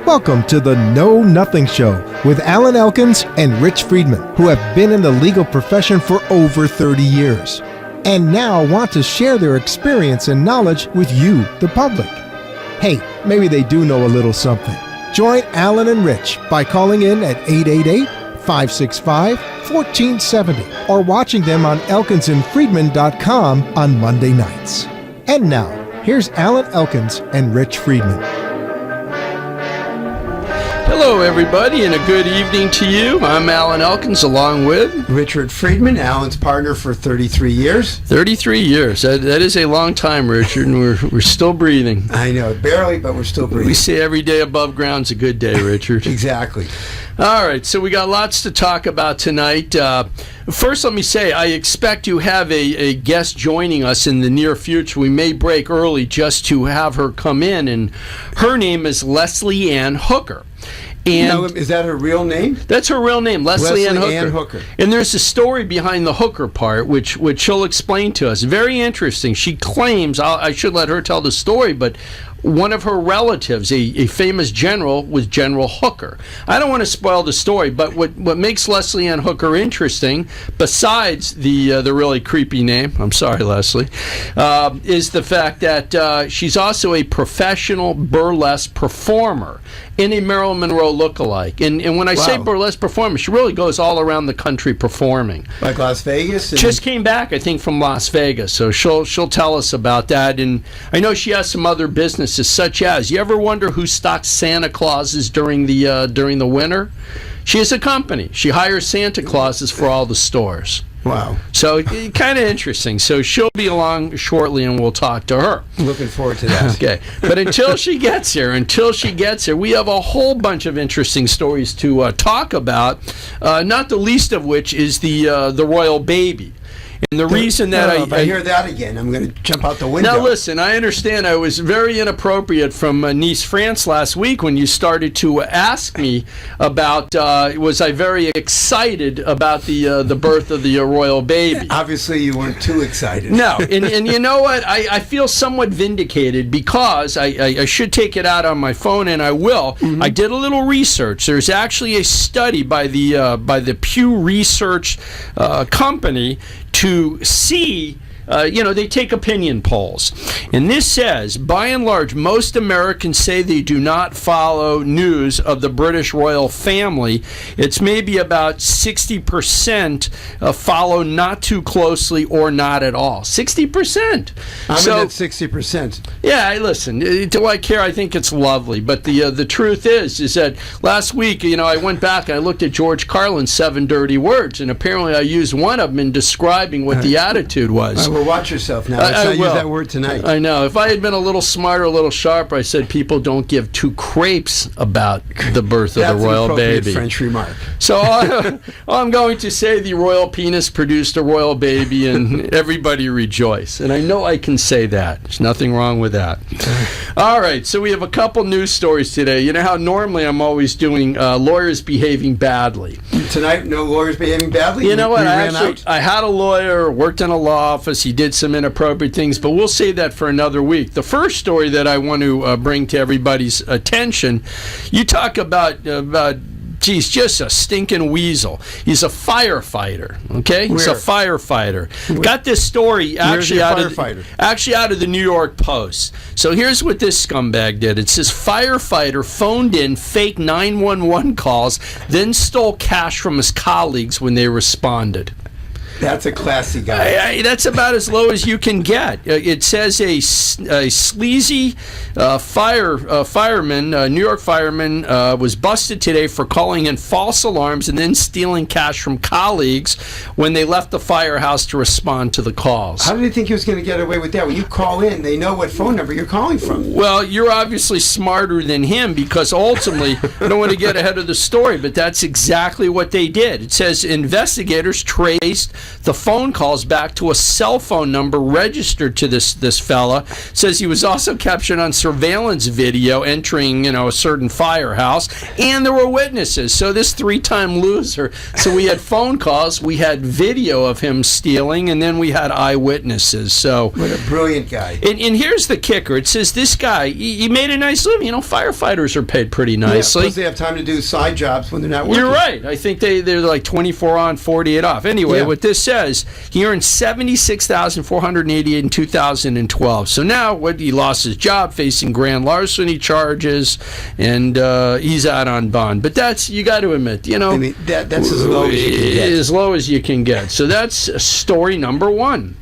Welcome to the Know Nothing Show with Alan Elkins and Rich Freedman, who have been in the legal profession for over 30 years and now want to share their experience and knowledge with you, the public. Hey, maybe they do know a little something. Join Alan and Rich by calling in at 888-565-1470 or watching them on elkinsandfreedman.com on Monday nights. And now, here's Alan Elkins and Rich Freedman. Hello, everybody, and a good evening to you. I'm Alan Elkins, along with Richard Freedman, Alan's partner for 33 years. 33 years. That is a long time, Richard, and we're still breathing. I know, barely, but we're still breathing. We say every day above ground's a good day, Richard. Exactly. All right, so we got lots to talk about tonight. First, let me say, I expect to have a guest joining us in the near future. We may break early just to have her come in, and her name is Leslie Ann Hooker. And is that her real name? That's her real name, Leslie Ann Hooker. And there's a story behind the Hooker part, which she'll explain to us. Very interesting. She claims, I should let her tell the story, but one of her relatives, a famous general, was General Hooker. I don't want to spoil the story, but what makes Leslie Ann Hooker interesting, besides the really creepy name, I'm sorry, Leslie, is the fact that she's also a professional burlesque performer in a Marilyn Monroe lookalike. And when I say burlesque performer, she really goes all around the country performing. Like Las Vegas? Just came back, I think, from Las Vegas, so she'll tell us about that. And I know she has some other businesses, such as, you ever wonder who stocks Santa Clauses during the winter? She has a company. She hires Santa Clauses for all the stores. Wow. So kind of interesting. So she'll be along shortly, and we'll talk to her. Looking forward to that. Okay. But until she gets here, we have a whole bunch of interesting stories to talk about, not the least of which is the royal baby. And the reason that if I hear that again, I'm going to jump out the window. Now listen, I understand I was very inappropriate from Nice, France last week when you started to ask me about, was I very excited about the birth of the royal baby? Obviously you weren't too excited. No, and you know what? I feel somewhat vindicated because I should take it out on my phone, and I will. Mm-hmm. I did a little research. There's actually a study by the Pew Research company to see, they take opinion polls. And this says, by and large, most Americans say they do not follow news of the British royal family. It's maybe about 60% follow not too closely or not at all. 60%. I'm in at 60%. Yeah, listen, do I care? I think it's lovely. But the truth is that last week, I went back and I looked at George Carlin's 7 Dirty Words, and apparently I used one of them in describing what the attitude was. Well, watch yourself now. Let's not use that word tonight. I know. If I had been a little smarter, a little sharper, I said people don't give two crapes about the birth of the royal baby. That's an French remark. So I'm going to say the royal penis produced a royal baby, and everybody rejoice. And I know I can say that. There's nothing wrong with that. All right. So we have a couple news stories today. You know how normally I'm always doing lawyers behaving badly. Tonight, no lawyers behaving badly? You know what? I had a lawyer, worked in a law office. He did some inappropriate things, but we'll save that for another week. The first story that I want to bring to everybody's attention, you talk about just a stinking weasel. He's a firefighter, okay? He's a firefighter. Got this story actually out of the New York Post. So here's what this scumbag did. It says firefighter phoned in fake 911 calls, then stole cash from his colleagues when they responded. That's a classy guy. That's about as low as you can get. It says a sleazy fireman, New York fireman, was busted today for calling in false alarms and then stealing cash from colleagues when they left the firehouse to respond to the calls. How did he think he was going to get away with that? When you call in, they know what phone number you're calling from. Well, you're obviously smarter than him because ultimately, I don't want to get ahead of the story, but that's exactly what they did. It says investigators traced the phone calls back to a cell phone number registered to this fella. Says he was also captured on surveillance video entering, a certain firehouse, and there were witnesses. So this 3-time loser. So we had phone calls, we had video of him stealing, and then we had eyewitnesses. So what a brilliant guy. And here's the kicker. It says this guy, he made a nice living. Firefighters are paid pretty nicely. Plus they have time to do side jobs when they're not working. You're right. I think they're like 24 on, 48 off. Anyway, what this says, he earned $76,488 in 2012. So now he lost his job, facing grand larceny charges, and he's out on bond. But you got to admit, that's as low as you can get. As low as you can get. So that's story number one.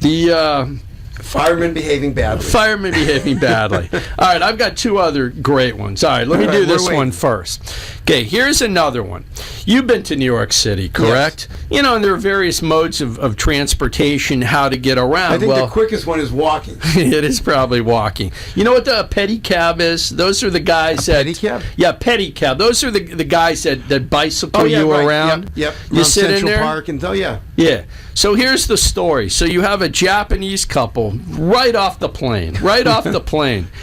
The firemen behaving badly. All right, I've got 2 other great ones. All right, let me do this one first. Okay, here's another one. You've been to New York City, correct? Yes. And there are various modes of transportation, how to get around. I think the quickest one is walking. It is probably walking. You know what the pedicab is? Those are the guys pedicab? Yeah, pedicab. Those are the guys that bicycle you around. Yep. You sit Central in there. Park and yeah. Yeah. So here's the story. So you have a Japanese couple right off the plane.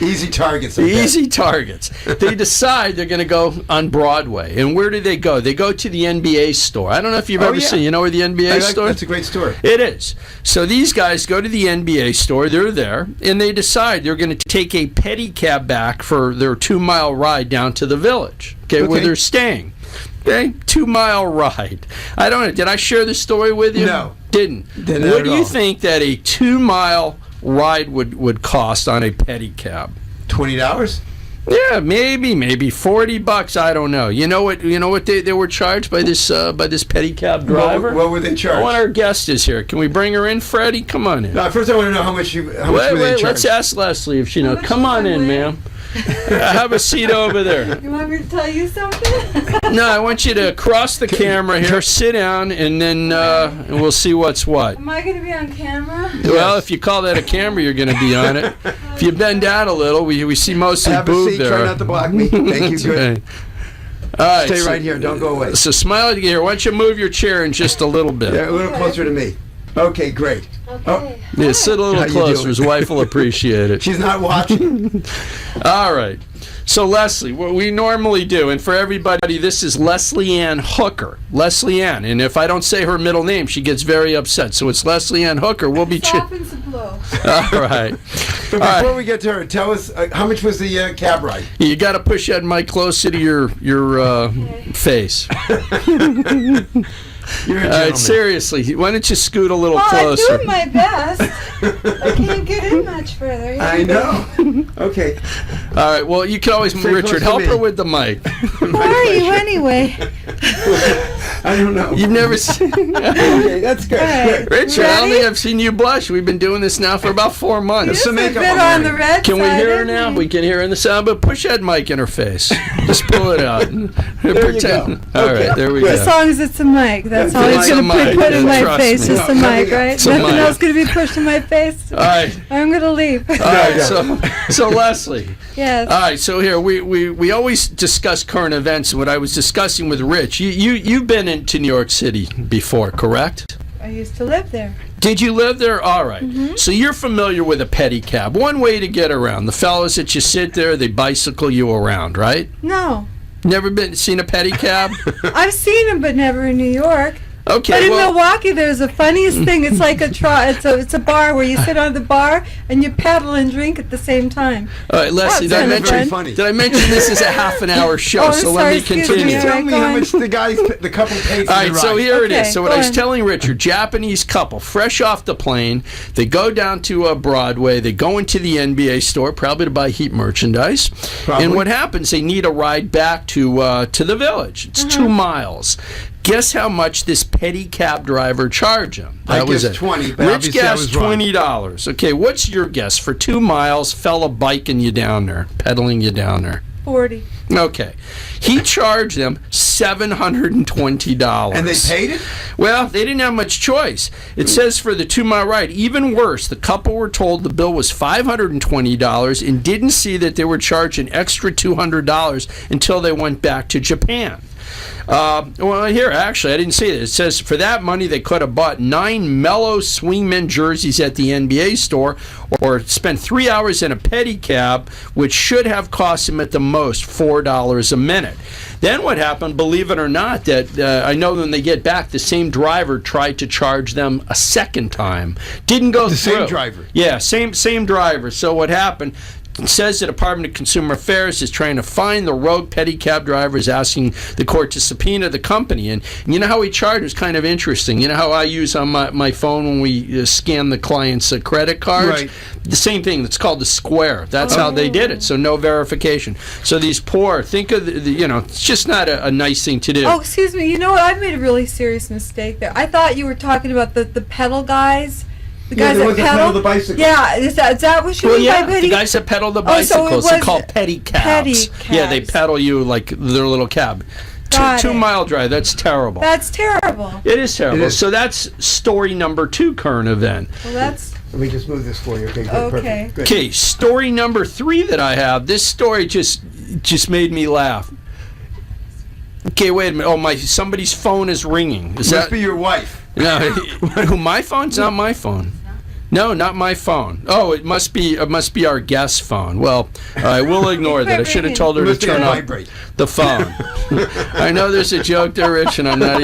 Easy targets. Easy targets. They decide they're going to go on Broadway. And where do they go? They go to the NBA store. I don't know if you've ever seen. You know where the NBA store? That's a great store. It is. So these guys go to the NBA store. They're there. And they decide they're going to take a pedicab back for their 2-mile ride down to the Village. Where they're staying. Okay, 2-mile ride. I don't know. Did I share this story with you? No. Didn't. What do you think that a 2-mile ride would cost on a pedicab? $20? Yeah, maybe $40. I don't know. You know what they were charged by this pedicab driver? What were they charged? One of our guest is here. Can we bring her in, Freddie? Come on in. No, first I want to know how much were they charged? Let's ask Leslie if she knows. Come on in, ma'am. Have a seat over there. You want me to tell you something? No, I want you to cross the camera here, sit down, and then and we'll see what's what. Am I going to be on camera? Well, if you call that a camera, you're going to be on it. If you bend down a little, we see mostly boob there. Try not to block me. Thank you. Good. All right, Stay right here. Don't go away. So smile here. Why don't you move your chair in just a little bit? Yeah, a little closer to me. Okay, great. Okay. Yeah, sit a little closer. His wife will appreciate it. She's not watching. All right. So, Leslie, what we normally do, and for everybody, this is Leslie Ann Hooker. Leslie Ann. And if I don't say her middle name, she gets very upset. So it's Leslie Ann Hooker. We'll be... happens to blow. All right. But before we get to her, tell us, how much was the cab ride? You got to push that mic closer to your face. You're a All right, seriously, why don't you scoot a little closer? I'm doing my best. I can't get in much further. Yeah. I know. Okay. All right, well, you can always, Richard, help her with the mic. Who are you anyway? I don't know. You've never seen... Okay, that's good. Right. Richard, I don't think I've seen you blush. We've been doing this now for about 4 months. Some makeup bit on the red Can we side, hear her isn't now? it? We can hear her in the sound, but push that mic in her face. Just pull it out. There you go. All right, there we As go. long as it's a mic. That's all It's he's going a to mic, put in my trust face. me. Just a No, mic, right? it's a Nothing mic. else going to be pushed in my face. All right. I'm going to leave. All right, so Leslie. Yes. All right, so here we always discuss current events. What I was discussing with Rich, you've been into New York City before, correct? I used to live there. Did you live there? All right. Mm-hmm. So you're familiar with a pedicab. One way to get around. The fellas that you sit there, they bicycle you around, right? No. Never seen a pedicab? I've seen them, but never in New York. Okay. But in well, Milwaukee, there's the funniest thing. It's like it's a bar where you sit on the bar and you paddle and drink at the same time. all right, Leslie, That's did very funny. I mention this is a half an hour show? Oh, I'm so sorry, let me excuse continue. me. Just tell me Go how on. much the couple paid for All the right, ride. so here it is. Okay, So what go I was on. telling Richard, Japanese couple, fresh off the plane, they go down to Broadway, they go into the NBA store, probably to buy Heat merchandise. Probably. And what happens, they need a ride back to the Village. It's 2 miles. Guess how much this pedicab driver charged him? I That was guess it. 20, but Rich obviously I guessed was wrong. $20. Okay, what's your guess for 2 miles? Fella biking you down there, pedaling you down there. 40. Okay, he charged them $720. And they paid it? Well, they didn't have much choice. It says for the 2 mile ride, even worse, the couple were told the bill was $520 and didn't see that they were charged an extra $200 until they went back to Japan. Well, here, actually, I didn't see that. It says for that money, they could have bought 9 mellow swingman jerseys at the NBA store or spent 3 hours in a pedicab, which should have cost him at the most $4 a minute. Then what happened, believe it or not, that I know when they get back, the same driver tried to charge them a second time. Didn't go through. The same driver? Yeah, same driver. So what happened, it says the Department of Consumer Affairs is trying to find the rogue pedicab drivers, asking the court to subpoena the company. And you know how he charged was kind of interesting. You know how I use on my phone when we scan the client's credit cards? Right. The same thing. It's called the Square. That's how they did it. So no verification. So these poor, think of it's just not a nice thing to do. Oh, excuse me. You know what? I made a really serious mistake there. I thought you were talking about the pedal guys. The guys that pedal the bicycle. Yeah, is that what you mean by pedicab? The guys that pedal the Oh, so it bicycles, they're was called pedicabs. pedicabs. Yeah, they pedal you like their little cab. Got it. 2 mile drive. That's terrible. That's terrible. It is terrible. It is. So that's story number 2, current event. Well, that's Let me just move this for you. Okay, good, Okay. perfect. Good. Okay, story number 3 that I have. This story just made me laugh. Okay, wait a minute. Oh, somebody's phone is ringing. Is Must be your wife. No, my phone's not my phone. No, not my phone. Oh, it must be our guest's phone. Well, I will ignore that. I should have told her to Must be turn on off vibrate. the phone. I know there's a joke there, Rich, and I'm not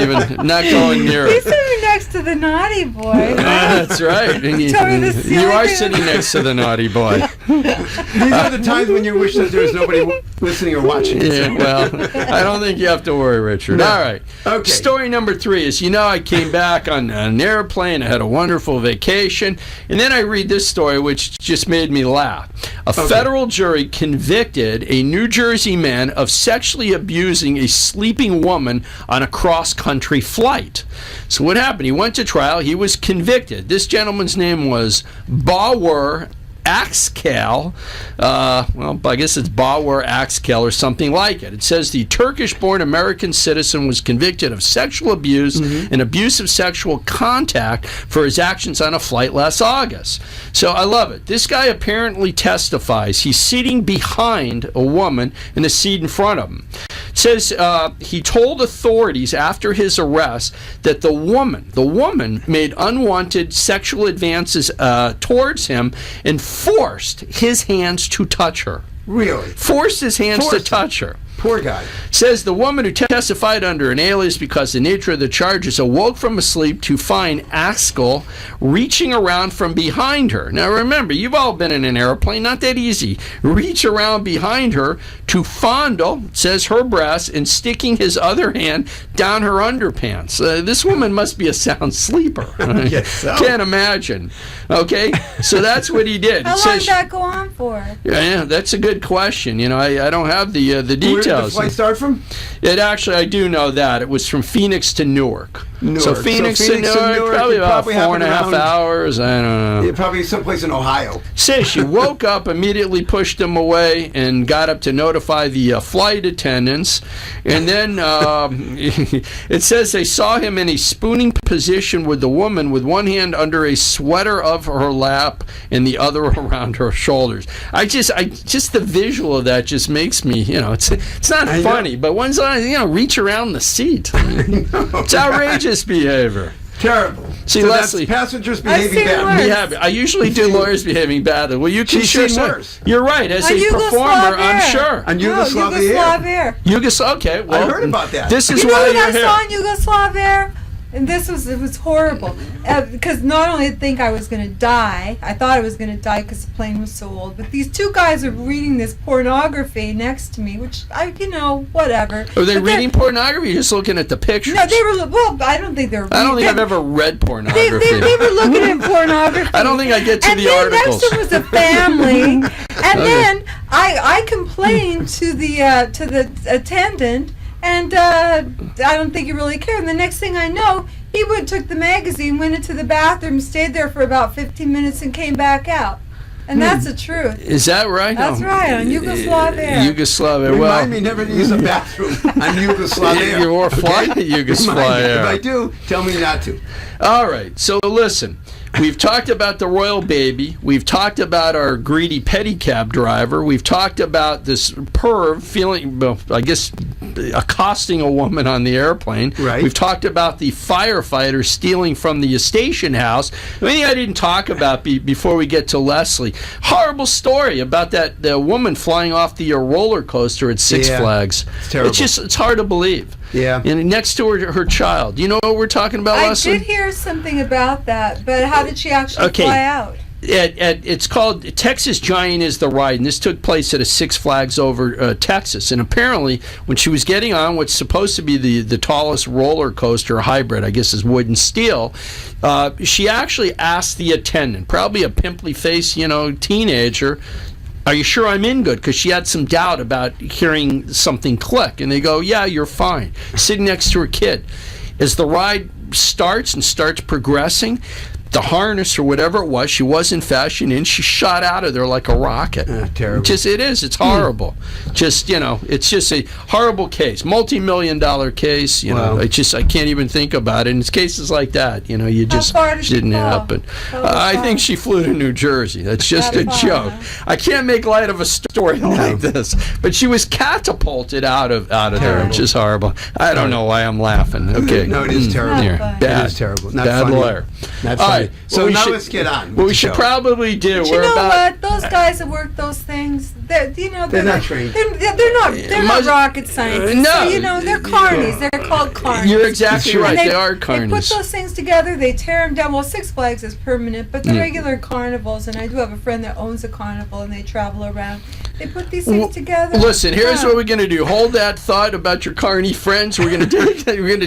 going near he's it. sitting next to the naughty boy. That's right. And Tell me the you are silly- sitting next to the naughty boy. These are the times when you wish that there was nobody listening or watching. Yeah, well, I don't think you have to worry, Richard. No. All right. Okay. Story number 3 is, I came back on an airplane. I had a wonderful vacation. And then I read this story, which just made me laugh. A federal jury convicted a New Jersey man of sexually abusing a sleeping woman on a cross-country flight. So what happened? He went to trial. He was convicted. This gentleman's name was Bawur Axcal. Well, I guess it's Bawur Axcal or something like it. It says the Turkish-born American citizen was convicted of sexual abuse and abusive sexual contact for his actions on a flight last August. So I love it. This guy apparently testifies. He's sitting behind a woman in the seat in front of him. It says he told authorities after his arrest that the woman made unwanted sexual advances towards him and forced his hands to touch her. Really? Forced his hands to touch her. Poor guy. Says the woman who testified under an alias because the nature of the charges awoke from a sleep to find Axel reaching around from behind her. Now remember, you've all been in an airplane, not that easy. Reach around behind her to fondle, says her breasts, and sticking his other hand down her underpants. This woman must be a sound sleeper. Yes, so. Can't imagine. Okay, so that's what he did. How long did that go on for? Yeah, that's a good question. I don't have the details. Where did the flight start from? It actually, I do know that. It was from Phoenix to Newark. So Phoenix to Newark, probably about 4.5 hours. I don't know. Yeah, probably someplace in Ohio. Says she woke up, immediately pushed him away, and got up to notify the flight attendants. And then it says they saw him in a spooning position with the woman with one hand under a sweater of her lap and the other around her shoulders. I just the visual of that just makes me, it's not funny, but once I, reach around the seat. It's outrageous behavior. Terrible. See, so Leslie, that's passengers I've behaving seen badly. worse. I usually do lawyers behaving badly. Well, you can She's share seen some. worse. You're right. As On a performer, Yugoslav I'm Air. sure. On No, Yugoslavia. Yugoslav Air. Okay, well, I heard about that. This is You know why what you're I here. saw on Yugoslav Air? And it was horrible. Because not only did I think I was going to die, I thought I was going to die because the plane was so old, but these two guys are reading this pornography next to me, which, whatever. Are they But reading pornography or just looking at the pictures? No, they were, I don't think they were reading. I don't think I've ever read pornography. They were looking at pornography. I don't think I get to and the then articles. next to was a family, and Okay. then I complained to the attendant, and I don't think he really cared. And the next thing I know, he took the magazine, went into the bathroom, stayed there for about 15 minutes, and came back out. And that's the truth. Is that right? That's right, on Yugoslav Air. Yugoslavia. Remind Well, me never to use a bathroom on Yugoslavia. You're flying to Remind me. Yugoslavia. If I do, tell me not to. All right. So listen, We've talked about the royal baby. We've talked about our greedy pedicab driver. We've talked about this perv feeling, well, I guess, accosting a woman on the airplane. Right. We've talked about the firefighter stealing from the station house. The only thing I didn't talk about before we get to Leslie, horrible story about the woman flying off the roller coaster at Six Flags. It's terrible. It's hard to believe. Yeah. And next to her child. You know what we're talking about, I Leslie? did hear something about that, but how did she actually fly out? It's called Texas Giant is the Ride, and this took place at a Six Flags over Texas. And apparently, when she was getting on what's supposed to be the tallest roller coaster hybrid, I guess is wood and steel, she actually asked the attendant, probably a pimply face, teenager, "Are you sure I'm in good?" Because she had some doubt about hearing something click. And they go, "Yeah, you're fine." Sitting next to her kid. As the ride starts progressing, the harness or whatever it was, she wasn't fastened in. She shot out of there like a rocket. Terrible. It's horrible. It's just a horrible case, multi-million-dollar case. Wow. I can't even think about it. And it's cases like that. You just far did she didn't fall? happen. How I far? think she flew to New Jersey. That's just a That far, joke. huh? I can't make light of a story like this, but she was catapulted out of there, which is horrible. I don't know why I'm laughing. Okay. No, it is terrible. Here. Not Bad. It is terrible. Not Bad funny. lawyer. Not All funny. right. So Well, now let's get on. What we with the should show. probably do. But you know what? Those guys that work those things, they're not trained. They're not rocket scientists. no. So, they're carnies. They're called carnies. You're exactly right. And They are They put carnies. those things together. They tear them down. Well, Six Flags is permanent, but the regular carnivals, and I do have a friend that owns a carnival, and they travel around. They put these things together. Listen, here's Yeah. what we're gonna do. Hold that thought about your carny friends. We're gonna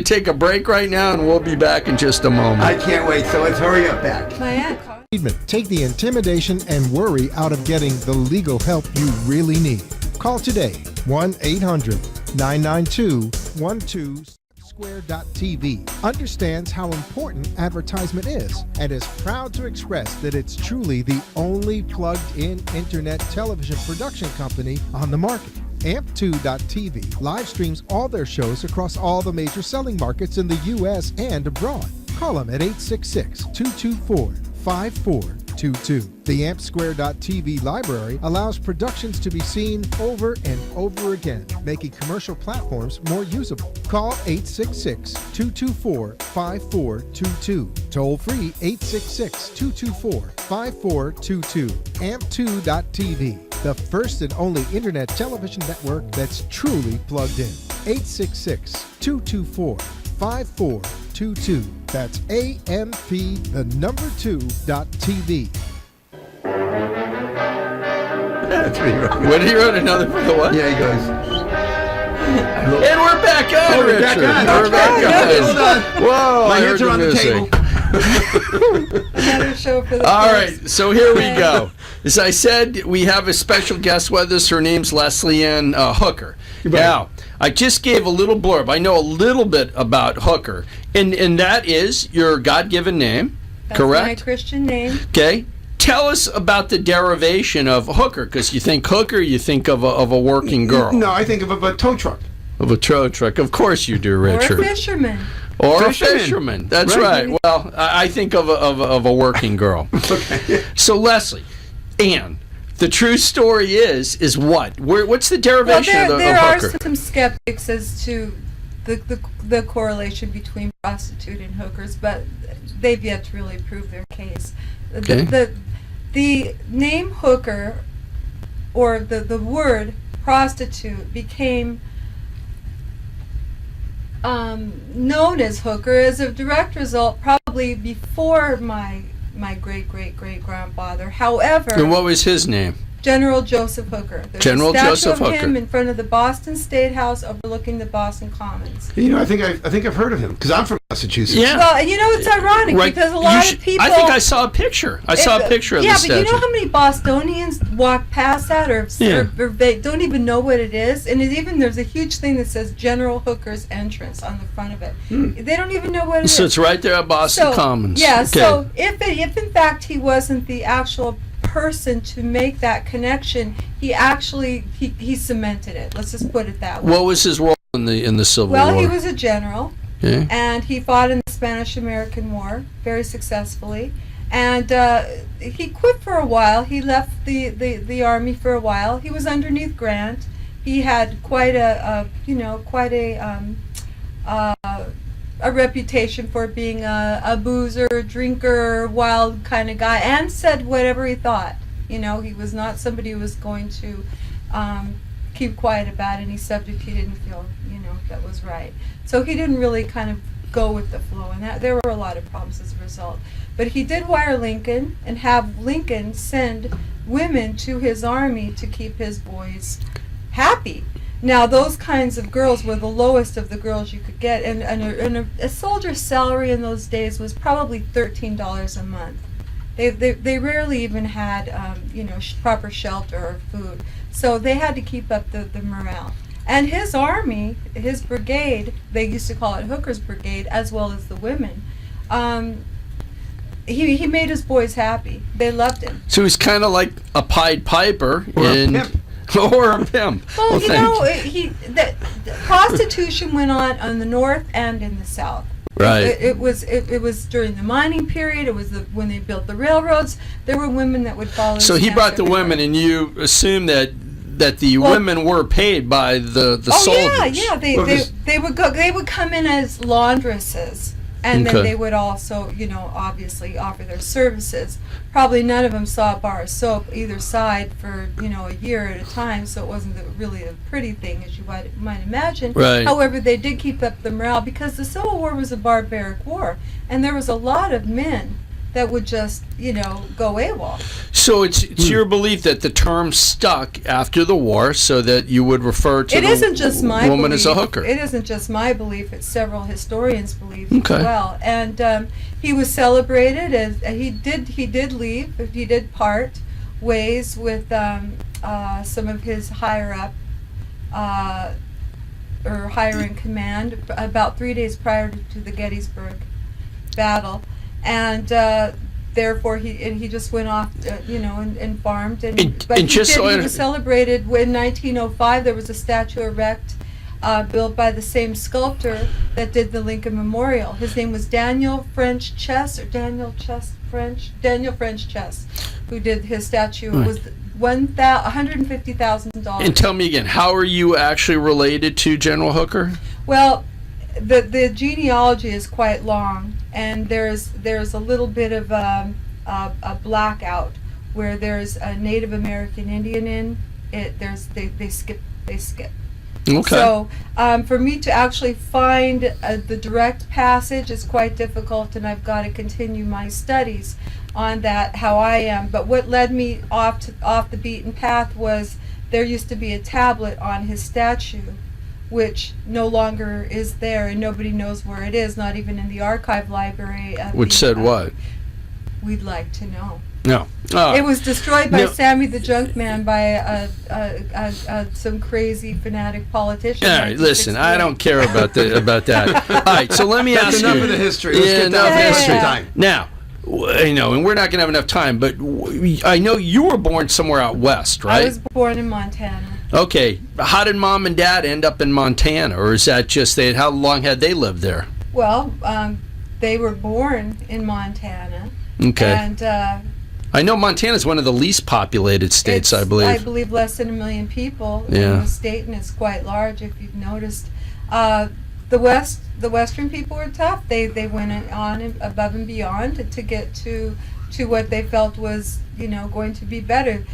take a break right now, and we'll be back in just a moment. I can't wait. So let's hurry up back. My aunt called. Freedman, take the intimidation and worry out of getting the legal help you really need. Call today 1-800-992-12square.tv. Understands how important advertisement is and is proud to express that it's truly the only plugged-in internet television production company on the market. AMP2.tv live streams all their shows across all the major selling markets in the U.S. and abroad. Call them at 866-224-5422. The AmpSquare.tv library allows productions to be seen over and over again, making commercial platforms more usable. Call 866-224-5422. Toll free 866-224-5422. AMP2.tv, the first and only internet television network that's truly plugged in. 866-224-5422. That's AMP, the number 2.tv. That's what he wrote. What did he wrote another for the what? Yeah, he goes. And we're back on, Oh, we're Richard. back on. We're back Okay, on. hold on. Whoa! My I hands heard are on you the missing. table. Another show for the All kids. right, so here we go. As I said, we have a special guest with us. Her name's Leslie Ann Hooker. Now, I just gave a little blurb. I know a little bit about Hooker, and that is your God-given name, That's correct? my Christian name. Okay. Tell us about the derivation of hooker, because you think hooker, you think of a working girl. No, I think of a tow truck. Of a tow truck. Of course you do, Richard. Or a fisherman. Or a Fisherman. fisherman. That's Right. right. Well, I think of a working girl. Okay. So, Leslie, Ann, the true story is what? What's the derivation Well, of there are hooker? some skeptics as to the correlation between prostitute and hookers, but they've yet to really prove their case. Okay. The name hooker, or the word prostitute, became known as hooker as a direct result probably before my great-great-great-grandfather. However, And what was his name? General Joseph Hooker. There's General a statue Joseph of Hooker. him in front of the Boston State House overlooking the Boston Commons. You know, I think I've heard of him because I'm from Massachusetts. Yeah. Well, and it's ironic Right. because a You lot should- of people. I think I saw a picture. I saw a picture of yeah, the but statue. you know how many Bostonians walk past that or they don't even know what it is? And there's a huge thing that says General Hooker's entrance on the front of it. They don't even know what it is. So it's right there at Boston Commons. Yeah, Okay. so if in fact he wasn't the actual person to make that connection, he actually he cemented it. Let's just put it that way. What was his role in the Civil War? Well, he was a general, Yeah. and he fought in the Spanish-American War very successfully. And he quit for a while. He left the Army for a while. He was underneath Grant. He had quite a reputation for being a boozer, drinker, wild kind of guy, and said whatever he thought. He was not somebody who was going to keep quiet about any subject he didn't feel, that was right. So he didn't really kind of go with the flow, and that there were a lot of problems as a result. But he did wire Lincoln and have Lincoln send women to his army to keep his boys happy. Now, those kinds of girls were the lowest of the girls you could get, and a soldier's salary in those days was probably $13 a month. They rarely even had, proper shelter or food, so they had to keep up the morale. And his army, his brigade, they used to call it Hooker's Brigade, as well as the women, he made his boys happy. They loved him. So he's kind of like a Pied Piper Or a pimp. Or a pimp. Well, the prostitution went on the north and in the south. Right. It was during the mining period. It was when they built the railroads. There were women that would follow. So he brought the women, and you assume that the women were paid by the soldiers. Yeah. They would come in as laundresses. And then they would also, obviously offer their services. Probably none of them saw a bar of soap either side for, a year at a time, so it wasn't really a pretty thing, as you might imagine. Right. However, they did keep up the morale because the Civil War was a barbaric war, and there was a lot of men that would just, go AWOL. So it's your belief that the term stuck after the war, so that you would refer to the woman as a hooker. It isn't just my belief. It's several historians' belief as well. And he was celebrated as he did leave. He did part ways with some of his higher up or higher in command about 3 days prior to the Gettysburg battle. And therefore, he just went off, and farmed. He was celebrated in 1905. There was a statue erect, built by the same sculptor that did the Lincoln Memorial. His name was Daniel French Chess, who did his statue. It was $150,000. And tell me again, how are you actually related to General Hooker? Well, the genealogy is quite long, and there's a little bit of a blackout where there's a Native American Indian in it. They skip. Okay. So for me to actually find the direct passage is quite difficult, and I've got to continue my studies on that, how I am. But what led me off the beaten path was there used to be a tablet on his statue, which no longer is there, and nobody knows where it is, not even in the archive library. Which said what? We'd like to know. No. It was destroyed by Sammy the Junk Man by some crazy fanatic politician. All right, listen, I don't care about that. All right, so let me ask you. Enough of the history. Let's get down to history time. Now, and we're not going to have enough time, but I know you were born somewhere out west, right? I was born in Montana. Okay, how did Mom and Dad end up in Montana, or is that just how long had they lived there? Well, they were born in Montana. Okay. And I know Montana is one of the least populated states, I believe. I believe less than 1 million people in the state, and it's quite large, if you've noticed. The Western people were tough. They went on above and beyond to get to what they felt was, going to be better.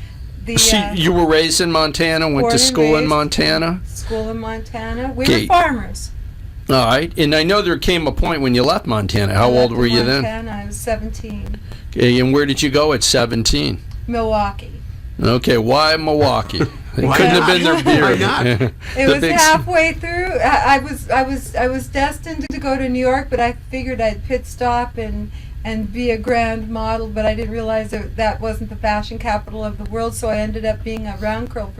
So you were raised in Montana, went to school in Montana? School in Montana. We were farmers. All right. And I know there came a point when you left Montana. How old were you then? I was 17. Okay, and where did you go at 17? Milwaukee. Okay, why Milwaukee? It Why couldn't not? have been there beer. Why not? It was halfway through. I was destined to go to New York, but I figured I'd pit stop and be a grand model, but I didn't realize that wasn't the fashion capital of the world, so I ended up being a round card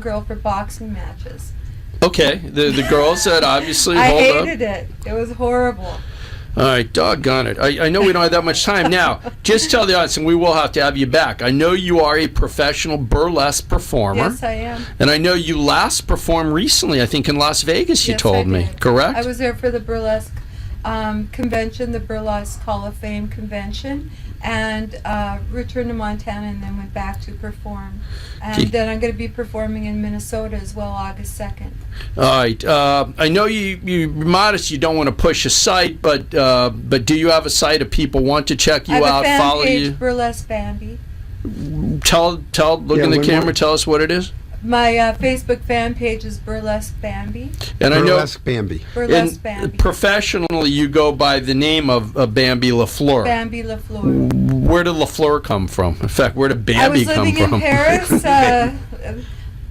girl for boxing matches. Okay, the girls that obviously I hold up. hated it. It was horrible. All right, doggone it. I know we don't have that much time. Now, just tell the audience, and we will have to have you back. I know you are a professional burlesque performer. Yes, I am. And I know you last performed recently, I think in Las Vegas, you told me. Did. Correct? I was there for the burlesque convention, the Burlesque Hall of Fame convention, and returned to Montana and then went back to perform. And then I'm going to be performing in Minnesota as well, August 2nd. All right. I know you're modest. You don't want to push a site, but do you have a site if people want to check you I have out, a fan follow page, you? Burlesque Bambi. Look in the camera. Tell us what it is. My Facebook fan page is Burlesque Bambi. And Burlesque Bambi. Burlesque I know Bambi. professionally you go by the name of Bambi LaFleur. Bambi LaFleur. Where did LaFleur come from? In fact, where did I Bambi was come living from? in Paris.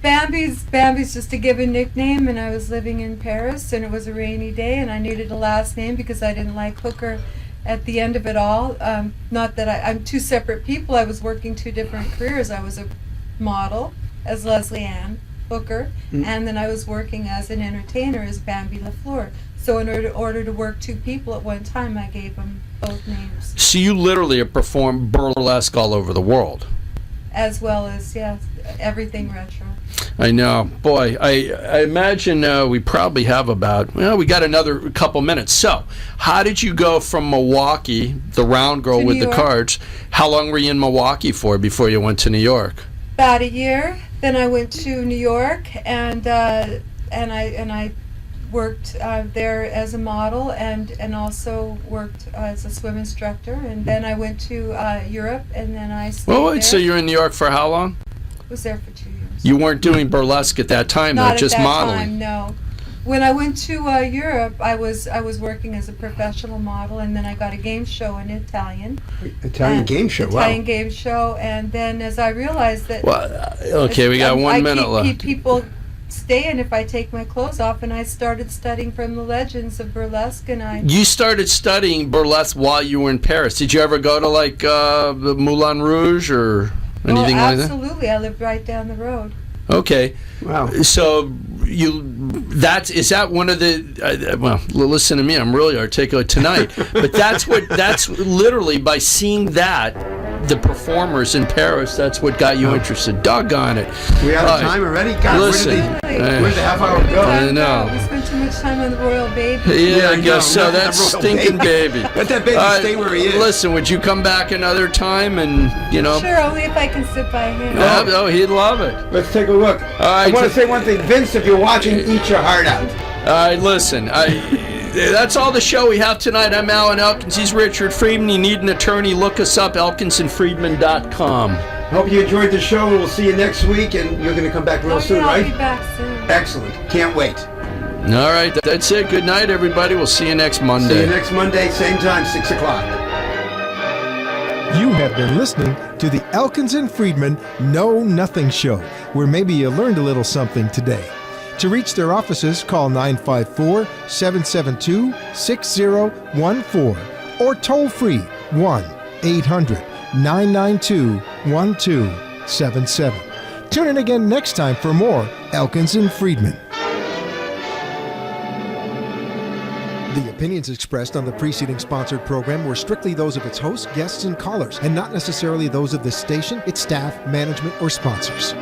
Bambi's just a given nickname, and I was living in Paris, and it was a rainy day, and I needed a last name because I didn't like hooker at the end of it all. Not that I'm two separate people. I was working two different careers. I was a model as Leslie Ann Hooker, and then I was working as an entertainer as Bambi LaFleur. So in order to work two people at one time, I gave them both names. So you literally have performed burlesque all over the world. As well as, everything retro. I know. Boy, I imagine we probably have we got another couple minutes. So, how did you go from Milwaukee, the round girl To with New the York. cards? How long were you in Milwaukee for before you went to New York? About a year. Then I went to New York, and I worked there as a model, and also worked as a swim instructor. And then I went to Europe, and then I stayed Well, there. so you're in New York for how long? Was there for 2 years. You weren't doing burlesque at that time, Not though, just at that modeling. time, no. When I went to Europe, I was working as a professional model, and then I got a game show in Italian. Italian game show. Italian Wow. game show, and then as I realized that. Well, okay, we got 1 minute left. Keep people staying if I take my clothes off, and I started studying from the legends of burlesque, and I. You started studying burlesque while you were in Paris. Did you ever go to like the Moulin Rouge or anything like that? Absolutely. I lived right down the road. Okay. Wow. So is that one of the well, listen to me, I'm really articulate tonight, but that's literally by seeing that, the performers in Paris, that's what got you interested. Doggone it. We out of time already? God, Listen, where did the half hour go? I know. We spent too much time on the royal baby. Yeah, I I guess know. so. That Royal stinking baby. Let that baby stay where he is. Listen, would you come back another time and, Sure, only if I can sit by him. Oh, he'd love it. Let's take a look. I right, want to say one thing. Vince, if you're watching, eat your heart out. All right, listen. That's all the show we have tonight. I'm Alan Elkins. He's Richard Freedman. You need an attorney, look us up, elkinsandfriedman.com. Hope you enjoyed the show. We'll see you next week, and you're going to come back real soon, I'll right? be back soon. Excellent. Can't wait. All right, that's it. Good night, everybody. We'll see you next Monday. See you next Monday, same time, 6 o'clock. You have been listening to the Elkins and Freedman Know Nothing Show, where maybe you learned a little something today. To reach their offices, call 954-772-6014 or toll free 1-800-992-1277. Tune in again next time for more Elkins and Freedman. The opinions expressed on the preceding sponsored program were strictly those of its hosts, guests, and callers, and not necessarily those of the station, its staff, management, or sponsors.